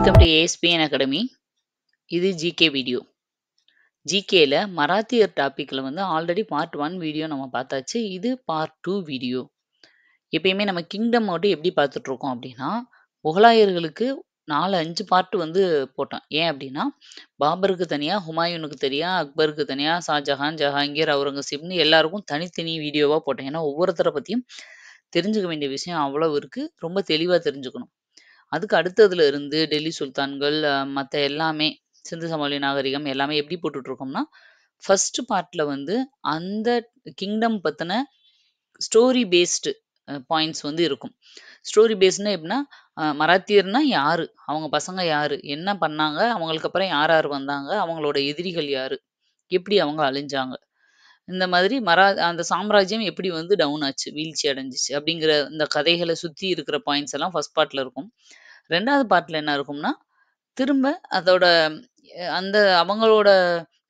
Welcome to ASPN academy. இது GK video. ஜிகேல மராத்தியர் டாபிக்ல வந்து ஆல்ரெடி பார்ட் 1 வீடியோ நம்ம பார்த்தாச்சு. இது பார்ட் 2 வீடியோ. எப்பயுமே நம்ம கிங்டம் மட்டும் எப்படி பார்த்துட்டு இருக்கோம் அப்படின்னா, முகலாயர்களுக்கு 4, 5 பார்ட் வந்து போட்டோம். ஏன் அப்படின்னா, பாபருக்கு தனியா, ஹுமாயூனுக்கு தனியா, அக்பருக்கு தனியா, ஷாஜஹான், ஜஹாங்கீர், அவுரங்கசீப்னு எல்லாருக்கும் தனித்தனி வீடியோவா போட்டேன். ஏன்னா ஒவ்வொருத்தரை பத்தியும் தெரிஞ்சுக்க வேண்டிய விஷயம் அவ்வளவு இருக்கு. ரொம்ப தெளிவா தெரிஞ்சுக்கணும். அதுக்கு அடுத்ததுல இருந்து டெல்லி சுல்தான்கள், மத்த எல்லாமே சிந்து சமவெளி நாகரிகம் எல்லாமே எப்படி போட்டுட்டு இருக்கோம்னா, ஃபர்ஸ்ட் பார்ட்ல வந்து அந்த கிங்டம் பத்தின ஸ்டோரி பேஸ்டு பாயிண்ட்ஸ் வந்து இருக்கும். ஸ்டோரி பேஸ்ட்னா எப்படின்னா, மராத்தியர்னா யாரு? அவங்க பசங்க யாரு? என்ன பண்ணாங்க? அவங்களுக்கு அப்புறம் யார் யார் வந்தாங்க? அவங்களோட எதிரிகள் யாரு? எப்படி அவங்க அழிஞ்சாங்க? இந்த மாதிரி அந்த சாம்ராஜ்யம் எப்படி வந்து டவுன் ஆச்சு, வீழ்ச்சி அடைஞ்சுச்சு அப்படிங்கிற இந்த கதைகள சுத்தி இருக்கிற பாயிண்ட்ஸ் எல்லாம் ஃபர்ஸ்ட் பார்ட்ல இருக்கும். 2வது பார்ட்ல என்ன இருக்கும்னா, திரும்ப அதோட அந்த அவங்களோட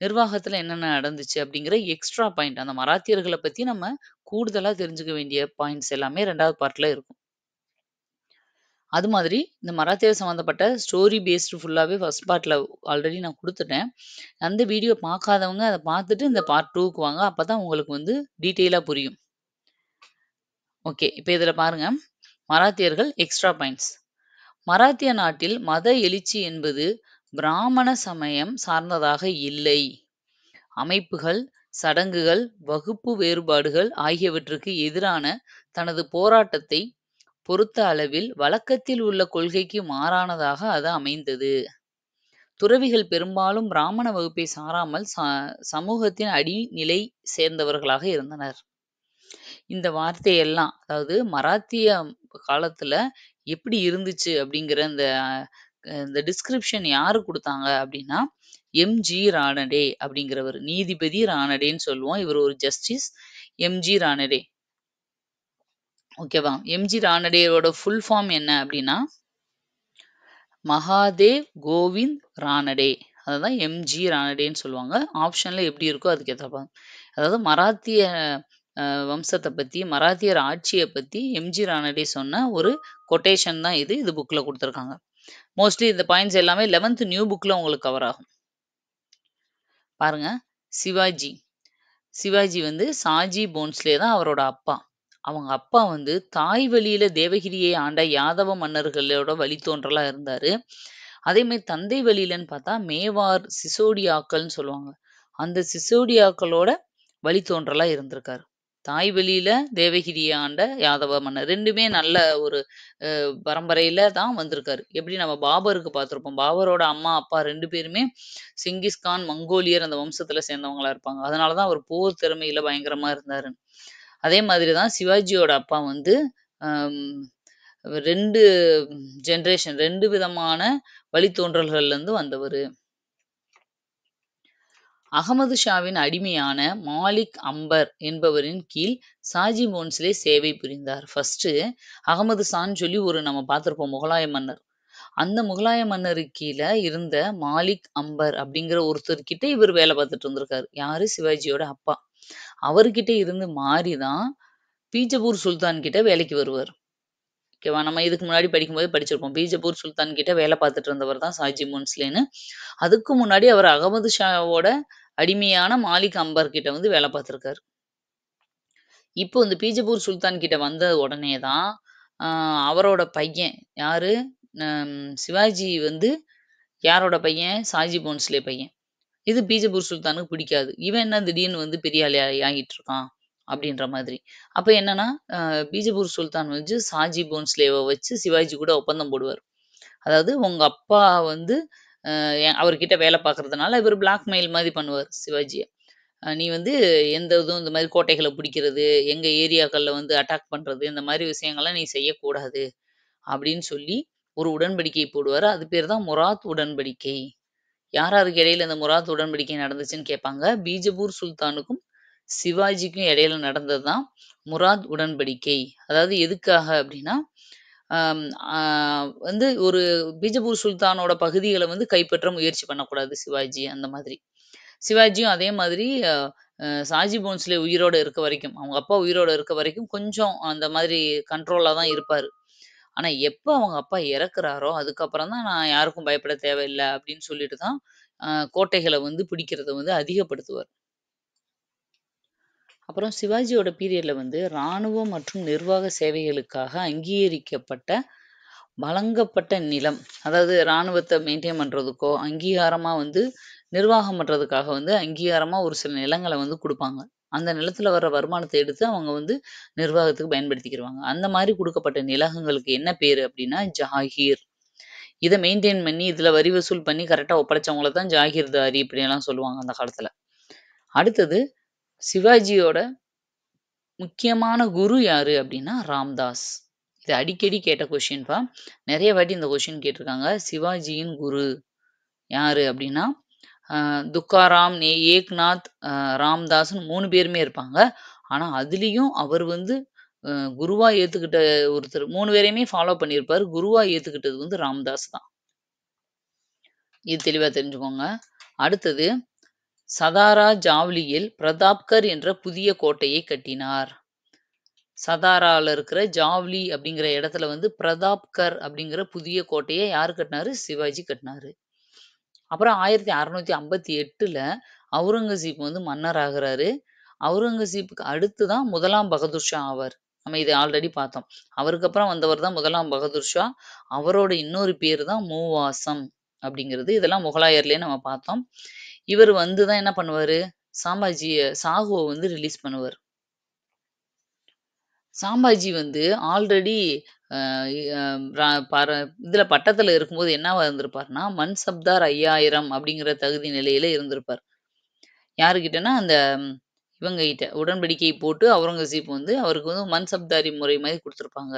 நிர்வாகத்துல என்னென்ன நடந்துச்சு அப்படிங்கிற எக்ஸ்ட்ரா பாயிண்ட் அந்த மராத்தியர்கள பத்தி நம்ம கூடுதலா தெரிஞ்சுக்க வேண்டிய பாயிண்ட்ஸ் எல்லாமே 2வது பார்ட்ல இருக்கும். அது மாதிரி இந்த மராத்தியர் சம்மந்தப்பட்ட ஸ்டோரி பேஸ்டு ஃபுல்லாவே ஃபர்ஸ்ட் பார்ட்ல ஆல்ரெடி நான் குடுத்துட்டேன். அந்த வீடியோ பார்க்காதவங்க அத பார்த்துட்டு இந்த பார்ட் 2க்கு வாங்க. அப்பதான் உங்களுக்கு வந்து டீட்டெயிலா புரியும். ஓகே. இப்ப இதுல பாருங்க. மராத்தியர்கள் எக்ஸ்ட்ரா பாயிண்ட்ஸ். மராத்திய நாட்டில் மத எழுச்சி என்பது பிராமண சமயம் சார்ந்ததாக இல்லை. அமைப்புகள், சடங்குகள், வகுப்பு வேறுபாடுகள் ஆகியவற்றுக்கு எதிரான தனது போராட்டத்தை பொறுத்த அளவில் வழக்கத்தில் உள்ள கொள்கைக்கு மாறானதாக அது அமைந்தது. துறவிகள் பெரும்பாலும் பிராமண வகுப்பை சாராமல் சமூகத்தின் அடிநிலை சேர்ந்தவர்களாக இருந்தனர். இந்த வார்த்தையெல்லாம் அதாவது மராத்திய காலத்துல எப்படி இருந்துச்சு அப்படிங்கிற இந்த டிஸ்கிரிப்ஷன் யாரு குடுத்தாங்க அப்படின்னா, எம்.ஜி. ரானடே அப்படிங்கிறவர். நீதிபதி ரானடேன்னு சொல்லுவோம். இவர் ஒரு ஜஸ்டிஸ் எம்.ஜி. ரானடே. ஓகேவா? எம்.ஜி. ரானடேயோட ஃபுல் ஃபார்ம் என்ன அப்படின்னா, மகாதேவ் கோவிந்த் ரானடே. அததான் எம்.ஜி. ரானடேன்னு சொல்லுவாங்க. ஆப்ஷன்ல எப்படி இருக்கோ அதுக்கு ஏத்தாப்ப. அதாவது மராத்திய வம்சத்த பத்தி, மராத்தியர் ஆட்சிய பத்தி எம்.ஜி. ரானடே சொன்ன ஒரு கொட்டேஷன் தான் இது. இது புக்ல குடுத்துருக்காங்க. மோஸ்ட்லி இந்த பாயிண்ட்ஸ் எல்லாமே 11th நியூ புக்ல உங்களுக்கு கவர் ஆகும். பாருங்க. சிவாஜி. சிவாஜி வந்து சாஜி போன்ஸ்லே தான் அவரோட அப்பா. அவங்க அப்பா வந்து தாய் வழியில தேவகிரியை ஆண்ட யாதவ மன்னர்களோட வழித்தோன்றலா இருந்தாரு. அதே மாதிரி தந்தை வழியிலன்னு பார்த்தா மேவார் சிசோடியாக்கள்னு சொல்லுவாங்க. அந்த சிசோடியாக்களோட வழித்தோன்றலா இருந்திருக்காரு. தாய் வழியில தேவகிரியை ஆண்ட யாதவ மன்னர். 2மே நல்ல ஒரு பரம்பரையில தான் வந்திருக்காரு. எப்படி நம்ம பாபருக்கு பார்த்திருப்போம். பாபரோட அம்மா, அப்பா 2 பேருமே செங்கிஸ்கான், மங்கோலியர் அந்த வம்சத்துல சேர்ந்தவங்களா இருப்பாங்க. அதனால தான் அவர் போர் திறமையில பயங்கரமா இருந்தாரு. அதே மாதிரி தான் சிவாஜியோட அப்பா வந்து அம் 2 ஜெனரேஷன் 2 விதமான வழித்தோன்றல்கள்ல இருந்து வந்தவரு. அகமது ஷாவின் அடிமையான மாலிக் அம்பர் என்பவரின் கீழ் சாஜி போன்ஸ்லே சேவை புரிந்தார். ஃபர்ஸ்ட் அகமது ஷான்னு சொல்லி ஒரு நம்ம பார்த்திருப்போம் முகலாய மன்னர். அந்த முகலாய மன்னருக்கு கீழ இருந்த மாலிக் அம்பர் அப்படிங்கிற ஒருத்தர்கிட்ட இவர் வேலை பார்த்துட்டு இருந்திருக்காரு. யாரு? சிவாஜியோட அப்பா. அவர்கிட்ட இருந்து மாறி தான் பீஜப்பூர் சுல்தான் கிட்ட வேலைக்கு வருவார். ஓகேவா? நம்ம இதுக்கு முன்னாடி படிக்கும்போது படிச்சிருப்போம். பீஜப்பூர் சுல்தான் கிட்ட வேலை பார்த்துட்டு இருந்தவர் தான் சாஜி போன்ஸ்லேன்னு. அதுக்கு முன்னாடி அவர் அகமது ஷாவோட அடிமையான மாலிக் அம்பர் கிட்ட வந்து வேலை பார்த்திருக்காரு. இப்போ இந்த பீஜப்பூர் சுல்தான் கிட்ட வந்த உடனே தான் அவரோட பையன் யாரு? சிவாஜி வந்து யாரோட பையன்? சாஜி போன்ஸ்லே பையன். இது பீஜப்பூர் சுல்தானுக்கு பிடிக்காது. இவன் என்ன திடீர்னு வந்து பெரிய ஆளு ஆகிட்டு இருக்கான் அப்படின்ற மாதிரி. அப்ப என்னன்னா, பீஜப்பூர் சுல்தான் வந்து சாஜி போன்ஸ்லேவ வச்சு சிவாஜி கூட ஒப்பந்தம் போடுவார். அதாவது உங்க அப்பா வந்து அவர்கிட்ட வேலை பார்க்கறதுனால இவர் பிளாக்மெயில் மாதிரி பண்ணுவார் சிவாஜிய. நீ வந்து எந்த இதுவும் இந்த மாதிரி கோட்டைகள பிடிக்கிறது, எங்க ஏரியாக்கள்ல வந்து அட்டாக் பண்றது, இந்த மாதிரி விஷயங்கள்லாம் நீ செய்யக்கூடாது அப்படின்னு சொல்லி ஒரு உடன்படிக்கை போடுவாரு. அது பேர் தான் முராத் உடன்படிக்கை. யார் யாருக்கு இடையில இந்த முராத் உடன்படிக்கை நடந்துச்சுன்னு கேட்பாங்க. பீஜப்பூர் சுல்தானுக்கும் சிவாஜிக்கும் இடையில நடந்தது தான் முராத் உடன்படிக்கை. அதாவது எதுக்காக அப்படின்னா, அம் ஆ வந்து ஒரு பீஜப்பூர் சுல்தானோட பகுதிகள வந்து கைப்பற்ற முயற்சி பண்ணக்கூடாது சிவாஜி அந்த மாதிரி. சிவாஜியும் அதே மாதிரி அ அ சாஜி போன்ஸ்லே உயிரோட இருக்க வரைக்கும், அவங்க அப்பா உயிரோட இருக்க வரைக்கும் கொஞ்சம் அந்த மாதிரி கண்ட்ரோலா தான் இருப்பாரு. ஆனா எப்ப அவங்க அப்பா இறக்குறாரோ, அதுக்கப்புறம் தான் நான் யாருக்கும் பயப்பட தேவையில்ல அப்படின்னு சொல்லிட்டு தான் கோட்டைகள வந்து பிடிக்கிறத வந்து அதிகப்படுத்துவார். அப்புறம் சிவாஜியோட பீரியட்ல வந்து ராணுவம் மற்றும் நிர்வாக சேவைகளுக்காக அங்கீகரிக்கப்பட்ட வழங்கப்பட்ட நிலம், அதாவது ராணுவத்த மெயின்டெயின் பண்றதுக்கோ, அங்கீகாரமா வந்து நிர்வாகம் பண்றதுக்காக வந்து அங்கீகாரமா ஒரு சில நிலங்கள வந்து குடுப்பாங்க. அந்த நிலத்துல வர வருமானத்த எடுத்து அவங்க வந்து நிர்வாகத்துக்கு பயன்படுத்திக்கிருவாங்க. அந்த மாரி குடுக்கப்பட்ட நிலங்களுக்கு என்ன பேரு அப்டின்னா, ஜாகீர். இத மெயின்டெயின் பண்ணி, இதுல வரி வசூல் பண்ணி கரெக்ட்டா ஒப்படைச்சவங்கள தான் ஜாகீர்தாரி இப்படியெல்லாம் சொல்லுவாங்க அந்த காலத்துல. அடுத்தது சிவாஜியோட முக்கியமான குரு யாரு அப்டின்னா, ராம்தாஸ். இது அடிக்கடி கேட்ட கொஸ்டின்பா. நெறைய வாட்டி இந்த கொஸ்டின் கேட்டுருக்காங்க. சிவாஜியின் குரு யாரு அப்டின்னா, துக்காராம், ஏக்நாத், ராம்தாஸ்ன்னு 3 பேருமே இருப்பாங்க. ஆனா, அதிலயும் அவர் வந்து அ குருவா ஏத்துக்கிட்ட ஒருத்தர் 3 பேரையுமே ஃபாலோ பண்ணியிருப்பாரு. குருவா ஏத்துக்கிட்டது வந்து ராம்தாஸ் தான். இது தெளிவா தெரிஞ்சுக்கோங்க. அடுத்தது சதாரா ஜாவ்லியில் பிரதாப்கர் என்ற புதிய கோட்டையை கட்டினார். சதாரால இருக்கிற ஜாவ்லி அப்படிங்கிற இடத்துல வந்து பிரதாப்கர் அப்படிங்கிற புதிய கோட்டைய யாரு கட்டினாரு? சிவாஜி கட்டினாரு. அப்புறம் 1658ல அவுரங்கசீப் வந்து மன்னர் ஆகுறாரு. அவுரங்கசீப்க்கு அடுத்து தான் முதலாம் பகதூர் ஷா ஆவார். நம்ம இத ஆல்ரெடி பார்த்தோம். அவருக்கு அப்புறம் வந்தவர் தான் முதலாம் பகதூர் ஷா. அவரோட இன்னொரு பேரு தான் மூவாசம் அப்படிங்கிறது. இதெல்லாம் முகலாயர்லயே நம்ம பார்த்தோம். இவர் வந்து தான் என்ன பண்ணுவாரு? சாகுவ வந்து ரிலீஸ் பண்ணுவாரு. சாம்பாஜி வந்து ஆல்ரெடி அ அ ரா பர இதுல பட்டத்துல இருக்கும்போது என்னவா இருந்திருப்பார்ன்னா, மன்சப்தார் 5000 அப்படிங்கிற தகுதி நிலையில இருந்திருப்பார். யாருகிட்டன்னா, அந்த இவங்க கிட்ட உடன்படிக்கை போட்டு அவுரங்கசீப் வந்து அவருக்கு வந்து மன்சப்தாரி முறை மாரி குடுத்துருப்பாங்க.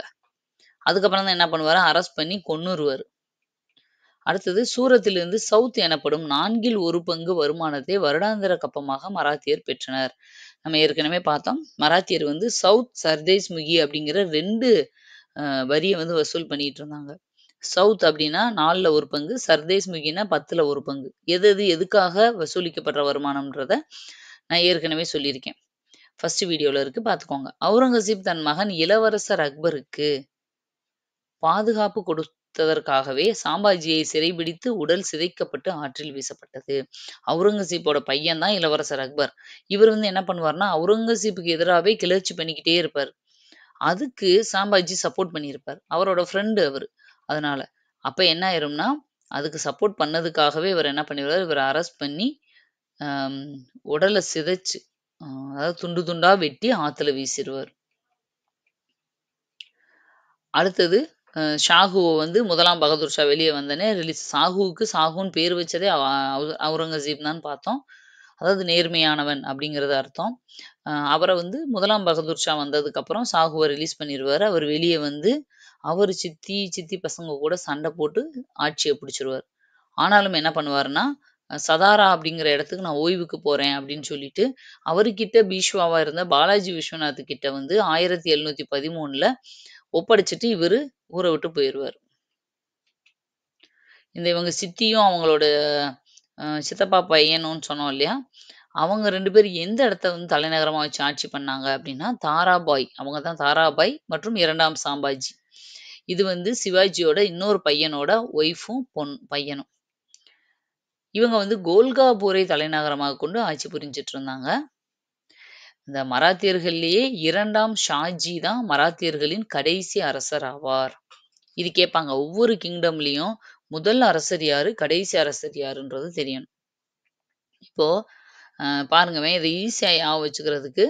அதுக்கப்புறம் தான் என்ன பண்ணுவாரு, அரெஸ்ட் பண்ணி கொன்னுருவாரு. அடுத்தது சூரத்திலிருந்து சவுத் எனப்படும் 4ல் 1 பங்கு வருமானத்தை வருடாந்திர கப்பமாக மராத்தியர் பெற்றனர். நம்ம ஏற்கனவே பார்த்தோம். மராத்தியர் வந்து சவுத் சர்தேஸ் முகி அப்படிங்கிற 2 வரிய வந்து வசூல் பண்ணிட்டு இருந்தாங்க. சவுத் அப்படின்னா 4ல 1 பங்கு, சர்தேஸ் முகின்னா 10ல 1 பங்கு. எதுக்காக வசூலிக்கப்படுற வருமானம்ன்றத நான் ஏற்கனவே சொல்லியிருக்கேன். ஃபர்ஸ்ட் வீடியோல இருக்கு பார்த்துக்கோங்க. அவுரங்கசீப் தன் மகன் இளவரசர் அக்பருக்கு பாதுகாப்பு கொடுத்ததற்காகவே சாம்பாஜியை சிறைபிடித்து உடல் சிதைக்கப்பட்டு ஆற்றில் வீசப்பட்டது. அவுரங்கசீப்போட பையன் தான் இளவரசர் அக்பர். இவர் வந்து என்ன பண்ணுவார்ன்னா, அவுரங்கசீப்புக்கு எதிராவே கிளர்ச்சி பண்ணிக்கிட்டே இருப்பார். அதுக்கு சாம்பாஜி சப்போர்ட் பண்ணியிருப்பார். அவரோட ஃப்ரெண்ட் அவரு. அதனால. அப்ப என்ன ஆயிரும்னா, அதுக்கு சப்போர்ட் பண்ணதுக்காகவே இவர் என்ன பண்ணிருவாரு, இவர அரெஸ்ட் பண்ணி, அம் உடல சிதைச்சு, அதாவது துண்டு துண்டா வெட்டி ஆத்துல வீசிருவாரு. அடுத்தது ஷாகுவ வந்து முதலாம் பகதூர் ஷா வெளிய வந்தோனே சாகுவுக்கு சாகுன்னு பேர் வச்சதே அவுரங்கசீப் தான் பார்த்தோம். அதாவது நேர்மையானவன் அப்படிங்கிறது அர்த்தம். அவர வந்து முதலாம் பகதூர் ஷா வந்ததுக்கப்புறம் சாகுவ ரிலீஸ் பண்ணிருவாரு. அவர் வெளிய வந்து அவரு சித்தி பசங்க கூட சண்ட போட்டு ஆட்சிய பிடிச்சிருவாரு. ஆனாலும் என்ன பண்ணுவாருன்னா, சதாரா அப்படிங்கிற இடத்துக்கு நான் ஓய்வுக்கு போறேன் அப்படின்னு சொல்லிட்டு, அவருகிட்ட பீஷ்வாவா இருந்த பாலாஜி விஸ்வநாத் கிட்ட வந்து 1713ல ஒப்படைச்சுட்டு இவரு ஊர விட்டு போயிருவாரு. இவங்க சித்தியும் அவங்களோட சித்தப்பா பையனும்னு சொன்னோம் இல்லையா? அவங்க 2 பேரும் எந்த இடத்த வந்து தலைநகரமா வச்சு ஆட்சி பண்ணாங்க அப்படின்னா, தாராபாய். அவங்க தான் தாராபாய் மற்றும் 2ஆம் சாம்பாஜி. இது வந்து சிவாஜியோட இன்னொரு பையனோட ஒய்ஃபும் பையனும். இவங்க வந்து கோல்காபூரை தலைநகரமாக கொண்டு ஆட்சி புரிஞ்சுட்டு இருந்தாங்க. இந்த மராத்தியர்கள்லயே 2ஆம் ஷாஜி தான் மராத்தியர்களின் கடைசி அரசர் ஆவார். இது கேட்பாங்க. ஒவ்வொரு கிங்டம்லயும் முதல் அரசர் யாரு? கடைசி அரசர் யாருன்றது தெரியணும். இப்போ பாருங்கவேன் இத ஈஸியா ஞாபகம் வச்சுக்கிறதுக்கு,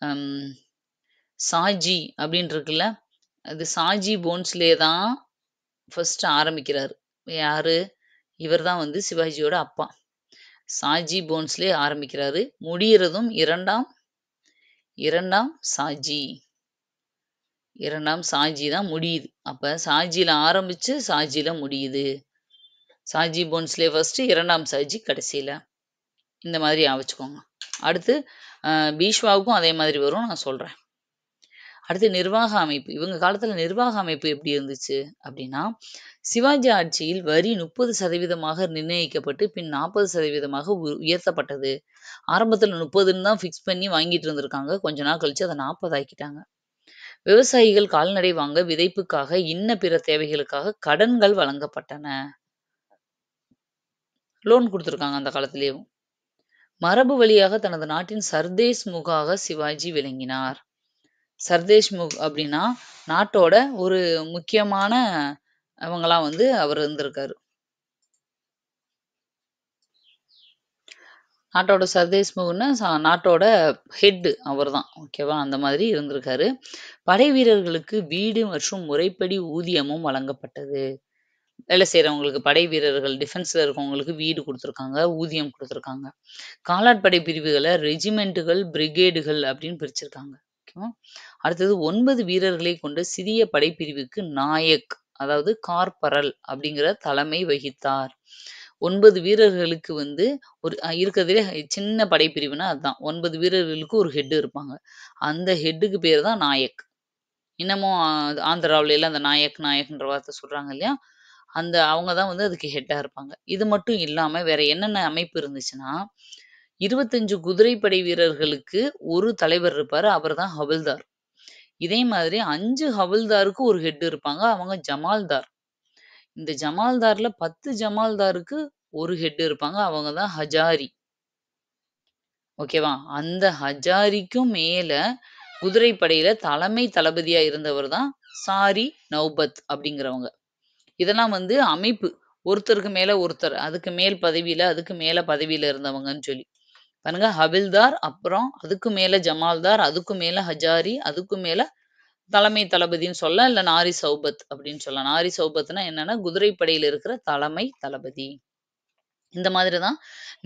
அம் சாஜி அப்படின்னு இருக்குல்ல, அது சாஜி போன்ஸ்லே தான் ஃபர்ஸ்ட் ஆரம்பிக்கிறாரு. யாரு? இவர் தான் வந்து சிவாஜியோட அப்பா. சாஜி போன்ஸ்லே ஆரம்பிக்கிறாரு. முடியிறதும் 2ஆம் சாஜி. 2ஆம் சாஜி தான் முடியுது. அப்ப சாஜில ஆரம்பிச்சு சாஜில முடியுது. சாஜி போன்ஸ்லே ஃபர்ஸ்ட், 2ஆம் சாஜி கடைசியில. இந்த மாதிரி ஞாபகம் வச்சுக்கோங்க. அடுத்து பீஷ்வாவுக்கும் அதே மாதிரி வரும். நான் சொல்றேன். அடுத்து நிர்வாக அமைப்பு. இவங்க காலத்துல நிர்வாக அமைப்பு எப்படி இருந்துச்சு அப்படின்னா, சிவாஜி ஆட்சியில் வரி 30% நிர்ணயிக்கப்பட்டு பின் 40% உயர்த்தப்பட்டது. ஆரம்பத்துல 30ன்னு தான் ஃபிக்ஸ் பண்ணி வாங்கிட்டு இருந்திருக்காங்க. கொஞ்ச நாள் கழிச்சு அத 40 ஆக்கிட்டாங்க. விவசாயிகள் கால்நடை வாங்க விதைப்புக்காக இன்ன பிற தேவைகளுக்காக கடன்கள் வழங்கப்பட்டன. லோன் குடுத்துருக்காங்க அந்த காலத்திலேயும். மரபு வழியாக தனது நாட்டின் சர்தேஷ்முகாக சிவாஜி விளங்கினார். சர்தேஷ்முக் அப்படின்னா, நாட்டோட ஒரு முக்கியமான அவங்களா வந்து அவர் இருந்திருக்காரு. நாட்டோட சர்தேஷ்முக்னா நாட்டோட ஹெட் அவர்தான். ஓகேவா? அந்த மாதிரி இருந்திருக்காரு. படை வீரர்களுக்கு வீடு மற்றும் முறைப்படி ஊதியமும் வழங்கப்பட்டது. வேலை செய்றவங்களுக்கு படை வீரர்கள் டிஃபென்ஸ்ல இருக்கவங்களுக்கு வீடு குடுத்துருக்காங்க, ஊதியம் குடுத்துருக்காங்க. காலாட்படை பிரிவுகள ரெஜிமென்ட்டுகள், பிரிகேடுகள் அப்படின்னு பிரிச்சிருக்காங்க. ஓகேவா? அடுத்தது 9 வீரர்களை கொண்ட சிறிய படைப்பிரிவுக்கு நாயக், அதாவது கார்பரல் அப்படிங்கிற தலைமை வகித்தார். 9 வீரர்களுக்கு வந்து ஒரு இருக்கிறதுலே சின்ன படைப்பிரிவுனா அதான். 9 வீரர்களுக்கு ஒரு ஹெட் இருப்பாங்க. அந்த ஹெட்டுக்கு பேரு தான் நாயக். இன்னமும் ஆந்திராவுலலாம் அந்த நாயக், நாயக்ன்ற வார்த்தை சொல்றாங்க இல்லையா? அவங்க தான் வந்து அதுக்கு ஹெட்டா இருப்பாங்க. இது மட்டும் இல்லாம வேற என்னென்ன அமைப்பு இருந்துச்சுன்னா, 25 குதிரைப்படை வீரர்களுக்கு ஒரு தலைவர் இருப்பாரு. அவர் தான் ஹவில்தார். இதே மாதிரி 5 ஹவில்தாருக்கு ஒரு ஹெட் இருப்பாங்க. அவங்க ஜமால்தார். இந்த ஜமால்தார்ல 10 ஜமால்தாருக்கு ஒரு ஹெட் இருப்பாங்க. அவங்க தான் ஹஜாரி. ஓகேவா? அந்த ஹஜாரிக்கும் மேல குதிரைப்படையில தலைமை தளபதியா இருந்தவர் தான் சாரி நௌபத் அப்படிங்கிறவங்க. இதெல்லாம் வந்து அமைப்பு. ஒருத்தருக்கு மேல ஒருத்தர். அதுக்கு மேல் பதவியில, அதுக்கு மேல பதவியில இருந்தவங்கன்னு சொல்லி. பாருங்க ஹவில்தார், அப்புறம் அதுக்கு மேல ஜமால்தார், அதுக்கு மேல ஹஜாரி, அதுக்கு மேல தலைமை தளபதின்னு சொல்லலாம். இல்ல நாரி சௌபத் அப்படின்னு சொல்லலாம். நாரி சௌபத்னா என்னன்னா, குதிரைப்படையில இருக்கிற தலைமை தளபதி. இந்த மாதிரி தான்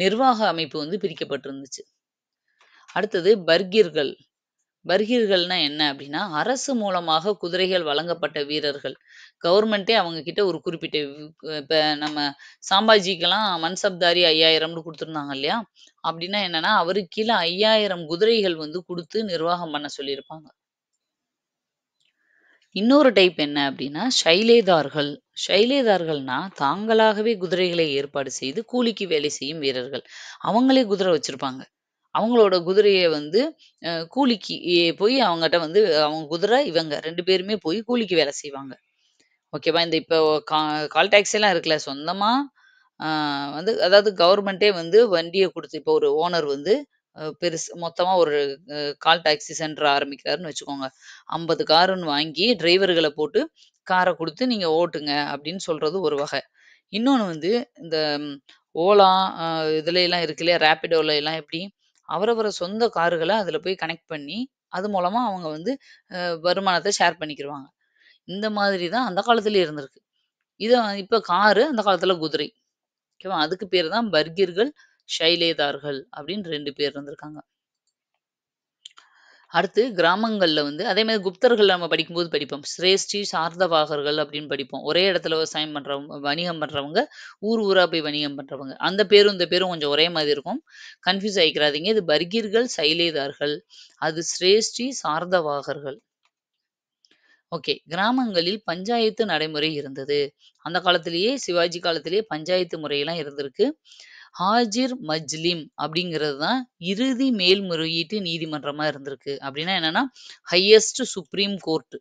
நிர்வாக அமைப்பு வந்து பிரிக்கப்பட்டிருந்துச்சு. அடுத்தது பர்கீர்கள். பர்கீர்கள்னா என்ன அப்படின்னா, அரசு மூலமாக குதிரைகள் வழங்கப்பட்ட வீரர்கள். கவர்மெண்ட்டே அவங்க கிட்ட ஒரு குறிப்பிட்ட இப்ப நம்ம சாம்பாஜிக்கெல்லாம் மன்சப்தாரி 5000ன்னு குடுத்துருந்தாங்க இல்லையா? அப்படின்னா என்னன்னா, அவருக்கு கீழ 5000 குதிரைகள் வந்து குடுத்து நிர்வாகம் பண்ண சொல்லியிருப்பாங்க. இன்னொரு டைப் என்ன அப்படின்னா, ஷைலேதார்கள். ஷைலேதார்கள்னா, தாங்களாகவே குதிரைகளை ஏற்பாடு செய்து கூலிக்கு வேலை செய்யும் வீரர்கள். அவங்களே குதிரை வச்சிருப்பாங்க. அவங்களோட குதிரைய வந்து கூலிக்கு போய் அவங்கட்ட வந்து அவங்க குதிரை, இவங்க 2 பேருமே போய் கூலிக்கு வேலை செய்வாங்க. ஓகேவா? இந்த இப்போ கா கால் டாக்ஸிலாம் இருக்குல்ல, சொந்தமா ஆ வந்து அதாவது கவர்மெண்ட்டே வந்து வண்டிய குடுத்து இப்போ ஒரு ஓனர் வந்து பெருசு மொத்தமா ஒரு கால் டாக்ஸி சென்டர் ஆரம்பிக்கிறாருன்னு வச்சுக்கோங்க. 50 காருன்னு வாங்கி டிரைவர்கள போட்டு கார குடுத்து நீங்க ஓட்டுங்க அப்படின்னு சொல்றது ஒரு வகை. இன்னொன்னு வந்து இந்த ஓலா அ இதுலலாம் இருக்கு இல்லையா? ரேப்பிடோல எல்லாம் எப்படி அவரவர சொந்த காருகள அதில போய் கனெக்ட் பண்ணி, அது மூலமா அவங்க வந்து வருமானத்த ஷேர் பண்ணிக்கிருவாங்க. இந்த மாதிரி தான் அந்த காலத்திலேயே இருந்திருக்கு. இது இப்ப காரு, அந்த காலத்தில குதிரை. ஓகேவா? அதுக்கு பேரு தான் பர்கிர்கள், ஷைலேதார்கள் அப்படின்னு 2 பேர் இருந்திருக்காங்க. அடுத்து கிராமங்கள்ல வந்து அதே மாரி குப்தர்கள் நம்ம படிக்கும்போது படிப்போம். சிரேஷ்டி, சார்தவாகர்கள் அப்படின்னு படிப்போம். ஒரே இடத்துல விவசாயம் பண்றவங்க, வணிகம் பண்றவங்க, ஊர் ஊரா போய் வணிகம் பண்றவங்க. அந்த பேரும், இந்த பேரும் கொஞ்சம் ஒரே மாதிரி இருக்கும். கன்ஃப்யூஸ் ஆயிக்கிறாதீங்க. இது பர்கீர்கள், சைலேதார்கள். அது சிரேஷ்டி, சார்தவாகர்கள். ஓகே. கிராமங்களில் பஞ்சாயத்து நடைமுறை இருந்தது. அந்த காலத்திலேயே சிவாஜி காலத்திலேயே பஞ்சாயத்து முறையெல்லாம் இருந்திருக்கு. ஹாஜிர் மஜ்லிம் அப்படிங்கிறது தான் இறுதி மேல்முறையீட்டு நீதிமன்றமா இருந்திருக்கு. அப்படின்னா என்னன்னா, ஹையஸ்ட் சுப்ரீம் கோர்ட்.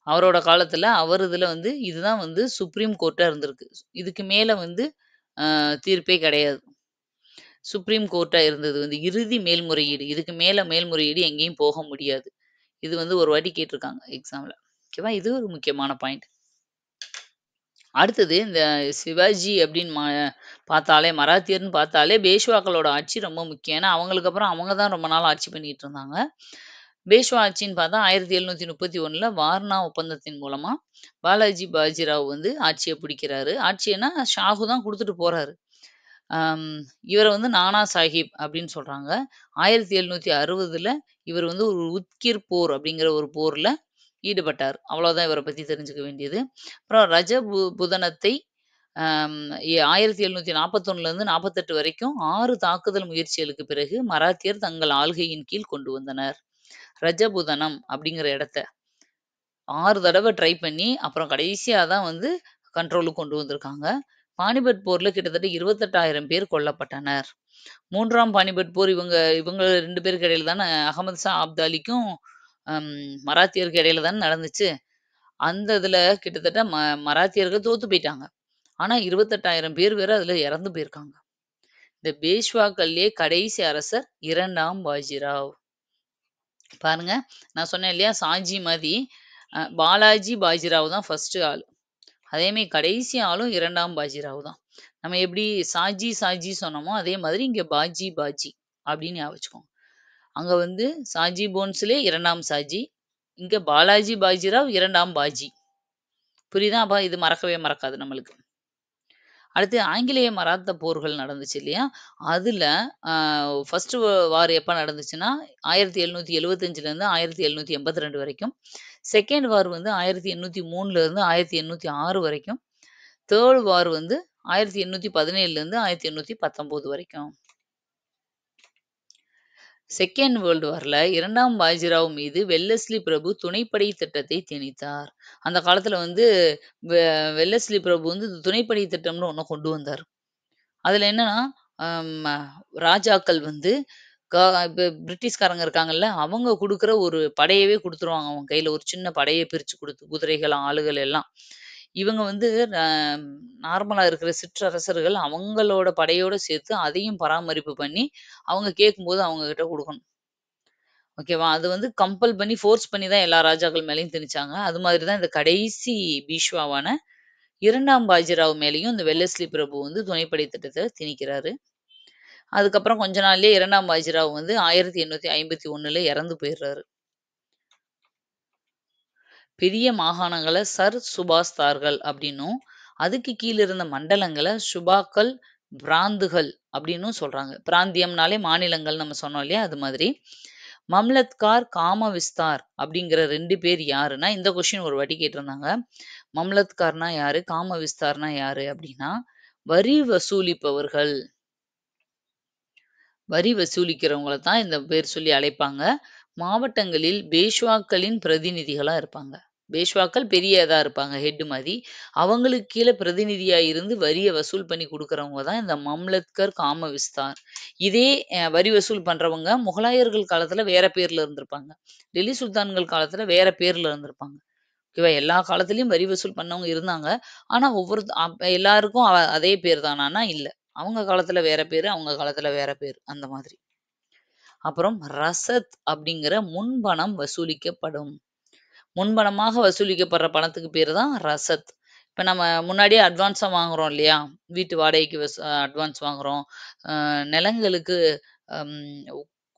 அவரோட காலத்துல அவர் இதுல வந்து இதுதான் வந்து சுப்ரீம் கோர்ட்டா இருந்திருக்கு. இதுக்கு மேல வந்து தீர்ப்பே கிடையாது. சுப்ரீம் கோர்ட்டா இருந்தது வந்து இறுதி மேல்முறையீடு. இதுக்கு மேல மேல்முறையீடு எங்கேயும் போக முடியாது. இது வந்து ஒரு வாட்டி கேட்டுருக்காங்க எக்ஸாம்ல. ஓகேவா? இது ஒரு முக்கியமான பாயிண்ட். அடுத்தது இந்த சிவாஜி அப்படின்னு பார்த்தாலே மராத்தியர்ன்னு பார்த்தாலே பேஷ்வாக்களோட ஆட்சி ரொம்ப முக்கியம். ஏன்னா, அவங்களுக்கு அப்புறம் அவங்க தான் ரொம்ப நாள் ஆட்சி பண்ணிட்டு இருந்தாங்க. பேஷ்வா ஆட்சின்னு பார்த்தா 1731ல வார்னா ஒப்பந்தத்தின் மூலமா பாலாஜி பாஜிராவ் வந்து ஆட்சிய பிடிக்கிறாரு. ஆட்சின்னா ஷாஹு தான் குடுத்துட்டு போறாரு. அம் இவர வந்து நானா சாஹிப் அப்படின்னு சொல்றாங்க. 1760ல இவர் வந்து ஒரு உத்கிர் போர் அப்படிங்கிற ஒரு போர்ல ஈடுபட்டார். அவ்வளோதான் இவர பத்தி தெரிஞ்சுக்க வேண்டியது. அப்புறம் புதனத்தை அம் எ 1741லேருந்து 48 வரைக்கும் 6 தாக்குதல் முயற்சிகளுக்கு பிறகு மராத்தியர் தங்கள் ஆள்கையின் கீழ் கொண்டு வந்தனர். ரஜபுதனம் அப்படிங்கிற இடத்த 6 தடவ ட்ரை பண்ணி, அப்புறம் கடைசியா தான் வந்து கண்ட்ரோலுக்கு கொண்டு வந்திருக்காங்க. பானிபட் போர்ல கிட்டத்தட்ட 28,000 பேர் கொல்லப்பட்டனர். 3ஆம் பானிபட் போர் இவங்க இவங்க 2 பேருக்கு இடையில தான அகமது ஷா அப்தாலிக்கும், அம் மராத்தியருக்கு இடையில தானே நடந்துச்சு. அந்த இதுல கிட்டத்தட்ட மராத்தியர்கள் தோத்து போயிட்டாங்க. ஆனா 28,000 பேர் வேற அதுல இறந்து போயிருக்காங்க. இந்த பேஷ்வாக்கள்லயே கடைசி அரசர் 2ஆம் பாஜிராவ். பாருங்க, நான் சொன்னேன் இல்லையா? சாஞ்சி மாரி பாலாஜி பாஜிராவ் தான் ஃபர்ஸ்ட் ஆள். அதே மாரி கடைசி ஆளும் 2ஆம் பாஜிராவ் தான். நம்ம எப்படி சாஜி, சாஜி சொன்னோமோ, அதே மாதிரி இங்க பாஜி, பாஜி அப்படின்னு ஞாபகம் வச்சுக்கோங்க. அங்க வந்து சாஜி போன்ஸ்லே 2ஆம் சாஜி. இங்க பாலாஜி பாஜிராவ் 2ஆம் பாஜி. புரியுதா? அப்ப இது மறக்கவே மறக்காது நம்மளுக்கு. அடுத்து ஆங்கிலேய மராத்தா போர்கள் நடந்துச்சு இல்லையா? அதுல அ ஃபர்ஸ்ட் வார் எப்ப நடந்துச்சுன்னா, 1775லேருந்து 1782 வரைக்கும். செகண்ட் வார் வந்து 1803லேருந்து 1806 வரைக்கும். தேர்ட் வார் வந்து 1817லேருந்து 1819 வரைக்கும். செகண்ட் வேர்ல்டு வார்ல 2ஆம் பாஜிராவ் மீது வெல்லஸ்லி பிரபு துணைப்படை திட்டத்தை திணித்தார். அந்த காலத்துல வந்து வெல்லஸ்லி பிரபு வந்து துணைப்படை திட்டம்னு ஒண்ணு கொண்டு வந்தாரு. அதுல என்னன்னா, அம் ராஜாக்கள் வந்து இப்ப பிரிட்டிஷ்காரங்க இருக்காங்கல்ல, அவங்க குடுக்குற ஒரு படையவே குடுத்துருவாங்க. அவங்க கையில ஒரு சின்ன படைய பிரிச்சு குடுத்து, குதிரைகள், ஆளுகள் எல்லாம். இவங்க வந்து அ நார்மலா இருக்கிற சிற்றரசர்கள் அவங்களோட படையோட சேர்த்து அதையும் பராமரிப்பு பண்ணி, அவங்க கேட்கும்போது அவங்க கிட்ட குடுக்கணும். ஓகேவா? அது வந்து கம்பல் பண்ணி, ஃபோர்ஸ் பண்ணி தான் எல்லா ராஜாக்கள் மேலயும் திணிச்சாங்க. அது மாதிரி தான் இந்த கடைசி பீஷ்வாவான 2ஆம் பாஜிராவ் மேலயும் இந்த வெல்லஸ்லி பிரபு வந்து துணைப்படை திட்டத்த திணிக்கிறாரு. அதுக்கப்புறம் கொஞ்ச நாள்லயே 2ஆம் பாஜிராவ் வந்து 1851ல இறந்து போயிர்றாரு. பெரிய மாகாணங்கள சர் சுபாஸ்தார்கள் அப்படின்னும், அதுக்கு கீழ இருந்த மண்டலங்கள சுபாக்கள், பிராந்துகள் அப்படின்னும் சொல்றாங்க. பிராந்தியம்னாலே மாநிலங்கள் நம்ம சொன்னோம் இல்லையா? அது மாதிரி. மம்லத்கார், காமவிஸ்தார் அப்படிங்கிற 2 பேர் யாருன்னா, இந்த கொஸ்டின் ஒரு வாட்டி கேட்டிருந்தாங்க. மம்லத்கார்னா யாரு? காமவிஸ்தார்னா யாரு? அப்படின்னா, வரி வசூலிப்பவர்கள். வரி வசூலிக்கிறவங்கள தான் இந்த பேர் சொல்லி அழைப்பாங்க. மாவட்டங்களில் பேஷ்வாக்களின் பிரதிநிதிகளா இருப்பாங்க. பேஷ்வாக்கள் பெரிய இதா இருப்பாங்க, ஹெட் மாரி. அவங்களுக்கு கீழ பிரதிநிதியா இருந்து வரிய வசூல் பண்ணி குடுக்குறவங்க தான் இந்த மம்லத்கர், காமவிஸ்தார். இதே வரி வசூல் பண்றவங்க முகலாயர்கள் காலத்துல வேற பேர்ல இருந்திருப்பாங்க. டெல்லி சுல்தான்கள் காலத்துல வேற பேர்ல இருந்திருப்பாங்க. ஓகேவா? எல்லா காலத்திலயும் வரி வசூல் பண்ணவங்க இருந்தாங்க. ஆனா ஒவ்வொரு எல்லாருக்கும் அதே பேர் தானான்னா இல்ல. அவங்க காலத்துல வேற பேரு, அவங்க காலத்துல வேற பேரு. அந்த மாதிரி. அப்புறம் ரசத் அப்படிங்கிற முன்பணம் வசூலிக்கப்படும். முன்பணமாக வசூலிக்கப்படுற பணத்துக்கு பேரு தான் ரசத். இப்ப நம்ம முன்னாடியே அட்வான்ஸா வாங்குறோம் இல்லையா? வீட்டு வாடகைக்கு அட்வான்ஸ் வாங்குறோம். நிலங்களுக்கு அம்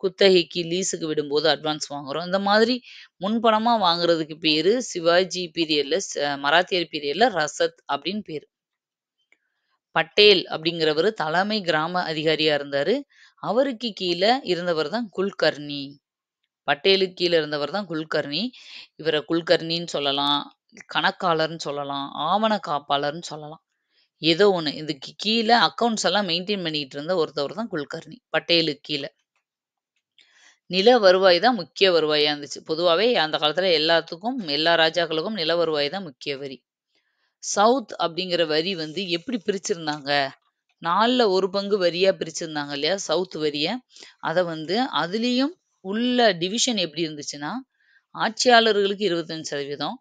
குத்தகைக்கு, லீஸுக்கு விடும்போது அட்வான்ஸ் வாங்குறோம். இந்த மாதிரி முன்பணமா வாங்குறதுக்கு பேரு சிவாஜி பீரியட்ல மராத்தியர் பீரியட்ல ரசத் அப்படின்னு பேரு. பட்டேல் அப்படிங்கிறவரு தலைமை கிராம அதிகாரியா இருந்தாரு. அவருக்கு கீழ இருந்தவர் தான் குல்கர்னி. பட்டேலுக்கு கீழ இருந்தவர் தான் குல்கர்னி. இவர குல்கர்னின்னு சொல்லலாம், கணக்காளர்ன்னு சொல்லலாம், ஆவண காப்பாளர்ன்னு சொல்லலாம். ஏதோ ஒண்ணு. இதுக்கு கீழ அக்கவுண்ட்ஸ் எல்லாம் மெயின்டெயின் பண்ணிட்டு இருந்த ஒருத்தவர் தான் குல்கர்னி. பட்டேலுக்கு கீழ. நில வருவாய் தான் முக்கிய வருவாயா இருந்துச்சு. பொதுவாவே அந்த காலத்துல எல்லாத்துக்கும், எல்லா ராஜாக்களுக்கும் நில வருவாய் தான் முக்கிய வரி. சவுத் அப்படிங்கிற வரி வந்து எப்படி பிரிச்சிருந்தாங்க? 4ல 1 பங்கு வரியா பிரிச்சிருந்தாங்க இல்லையா? சவுத் வரிய. அத வந்து அதிலயும் உள்ள டிவிஷன் எப்படி இருந்துச்சுன்னா, ஆட்சியாளர்களுக்கு 25%,